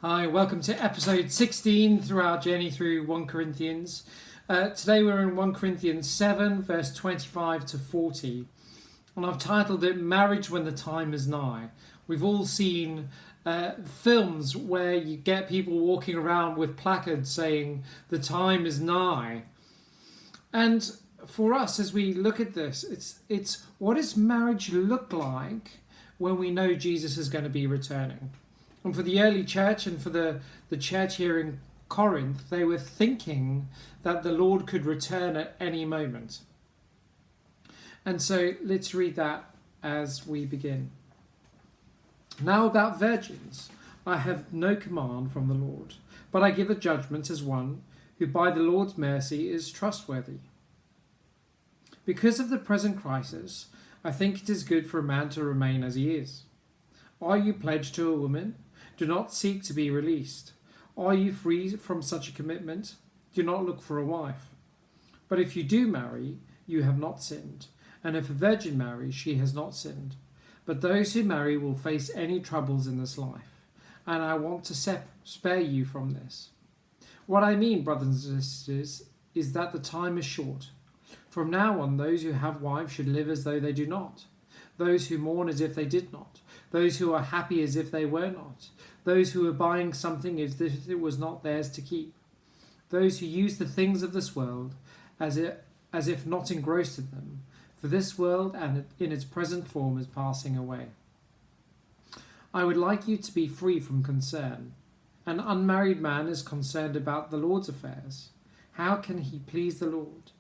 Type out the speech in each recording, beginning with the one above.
Hi, welcome to episode 16 through our journey through 1 Corinthians. Today we're in 1 Corinthians 7, verse 25 to 40. And I've titled it Marriage When the Time is Nigh. We've all seen films where you get people walking around with placards saying, the time is nigh. And for us, as we look at this, it's what does marriage look like when we know Jesus is going to be returning? And for the early church and for the church here in Corinth, they were thinking that the Lord could return at any moment. And so let's read that as we begin. Now about virgins, I have no command from the Lord, but I give a judgment as one who by the Lord's mercy is trustworthy. Because of the present crisis, I think it is good for a man to remain as he is. Are you pledged to a woman? Do not seek to be released. Are you free from such a commitment? Do not look for a wife. But if you do marry, you have not sinned. And if a virgin marries, she has not sinned. But those who marry will face any troubles in this life. And I want to spare you from this. What I mean, brothers and sisters, is that the time is short. From now on, those who have wives should live as though they do not. Those who mourn as if they did not. Those who are happy as if they were not. Those who are buying something as if it was not theirs to keep. Those who use the things of this world as if not engrossed in them. For this world and in its present form is passing away. I would like you to be free from concern. An unmarried man is concerned about the Lord's affairs. How can he please the Lord?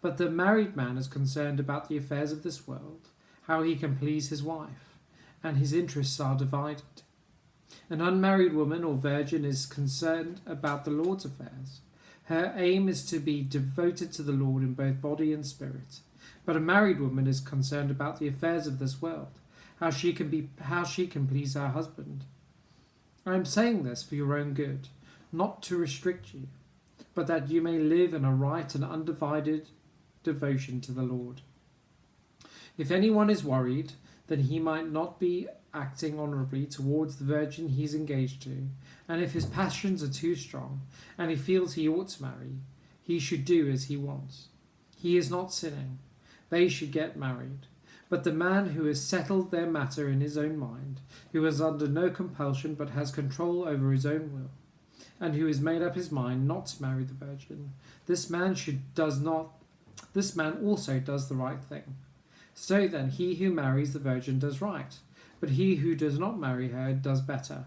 But the married man is concerned about the affairs of this world, how he can please his wife, and his interests are divided. An unmarried woman or virgin is concerned about the Lord's affairs. Her aim is to be devoted to the Lord in both body and spirit. But a married woman is concerned about the affairs of this world, how she can please her husband. I am saying this for your own good, not to restrict you, but that you may live in a right and undivided devotion to the Lord. If anyone is worried, then he might not be acting honourably towards the virgin he is engaged to, and if his passions are too strong, and he feels he ought to marry, he should do as he wants. He is not sinning. They should get married. But the man who has settled their matter in his own mind, who is under no compulsion but has control over his own will, and who has made up his mind not to marry the virgin, this man also does the right thing. So then, he who marries the virgin does right, but he who does not marry her does better.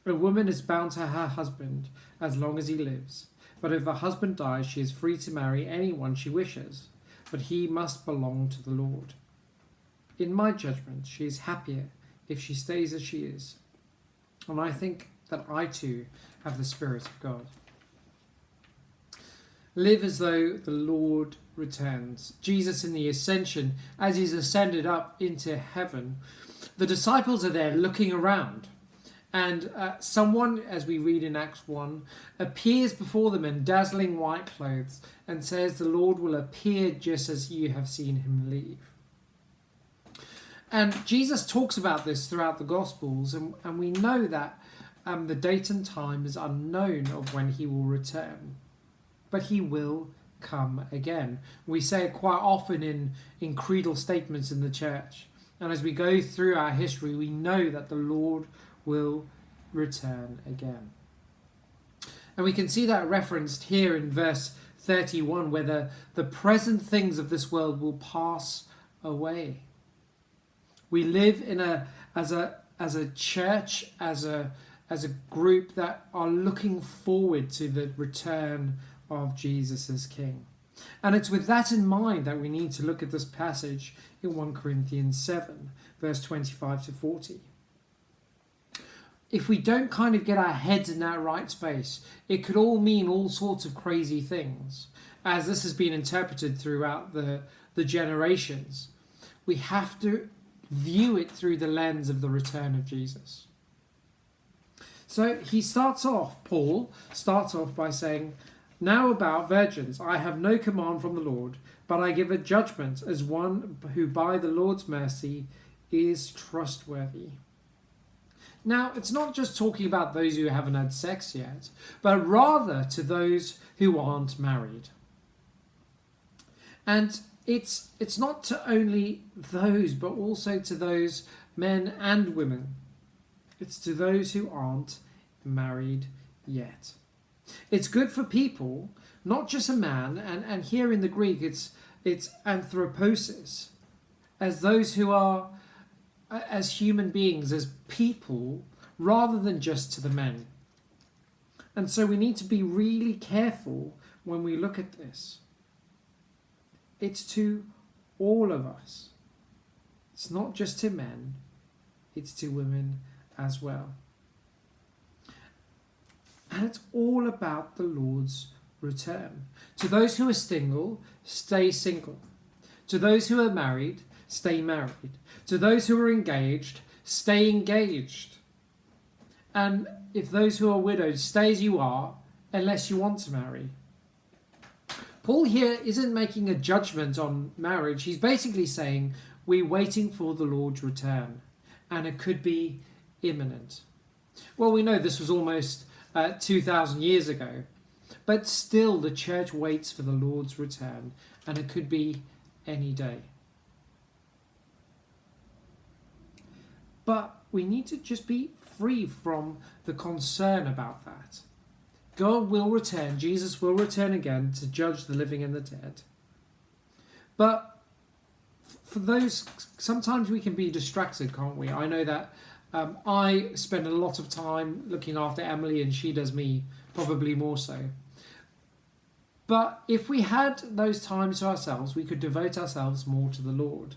A woman is bound to her husband as long as he lives, but if her husband dies, she is free to marry anyone she wishes, but he must belong to the Lord. In my judgment, she is happier if she stays as she is, and I think that I too have the Spirit of God. Live as though the Lord returns. Jesus in the ascension, as he's ascended up into heaven, the disciples are there looking around. And someone, as we read in Acts 1, appears before them in dazzling white clothes and says, the Lord will appear just as you have seen him leave. And Jesus talks about this throughout the Gospels, and we know that the date and time is unknown of when he will return. But he will come again. We say it quite often in creedal statements in the church. And as we go through our history, we know that the Lord will return again. And we can see that referenced here in verse 31, where the present things of this world will pass away. We live as a church, as a group that are looking forward to the return of Jesus as King. And it's with that in mind that we need to look at this passage in 1 Corinthians 7, verse 25 to 40. If we don't kind of get our heads in that right space, it could all mean all sorts of crazy things, as this has been interpreted throughout the generations. We have to view it through the lens of the return of Jesus. So Paul starts off by saying, now about virgins, I have no command from the Lord, but I give a judgment as one who by the Lord's mercy is trustworthy. Now, it's not just talking about those who haven't had sex yet, but rather to those who aren't married. And it's not to only those, but also to those men and women. It's to those who aren't married yet. It's good for people, not just a man, and here in the Greek it's anthroposis, as those who are as human beings, as people, rather than just to the men. And so we need to be really careful when we look at this. It's to all of us. It's not just to men, it's to women as well. And it's all about the Lord's return. To those who are single, stay single. To those who are married, stay married. To those who are engaged, stay engaged. And if those who are widowed, stay as you are, unless you want to marry. Paul here isn't making a judgment on marriage. He's basically saying we're waiting for the Lord's return, and it could be imminent. Well, we know this was almost 2,000 years ago, but still the church waits for the Lord's return, and it could be any day. But we need to just be free from the concern about that. God will return, Jesus will return again to judge the living and the dead. But for those, sometimes we can be distracted, can't we? I know that I spend a lot of time looking after Emily, and she does me probably more so. But if we had those times to ourselves, we could devote ourselves more to the Lord.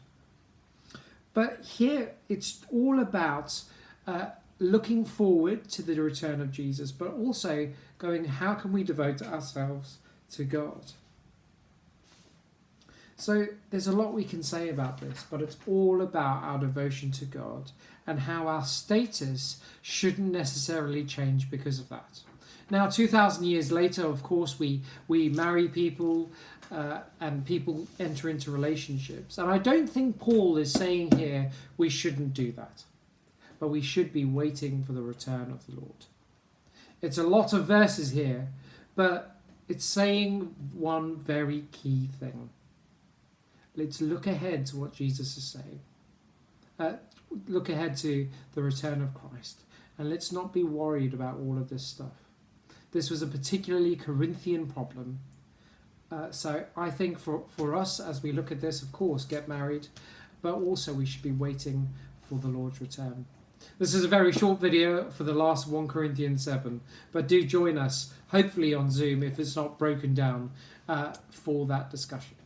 But here it's all about looking forward to the return of Jesus, but also going, how can we devote ourselves to God? So there's a lot we can say about this, but it's all about our devotion to God and how our status shouldn't necessarily change because of that. Now, 2,000 years later, of course, we marry people and people enter into relationships. And I don't think Paul is saying here we shouldn't do that, but we should be waiting for the return of the Lord. It's a lot of verses here, but it's saying one very key thing. Let's look ahead to what Jesus is saying. Look ahead to the return of Christ. And let's not be worried about all of this stuff. This was a particularly Corinthian problem. So I think for us, as we look at this, of course, get married, but also we should be waiting for the Lord's return. This is a very short video for the last 1 Corinthians 7, but do join us, hopefully on Zoom, if it's not broken down, for that discussion.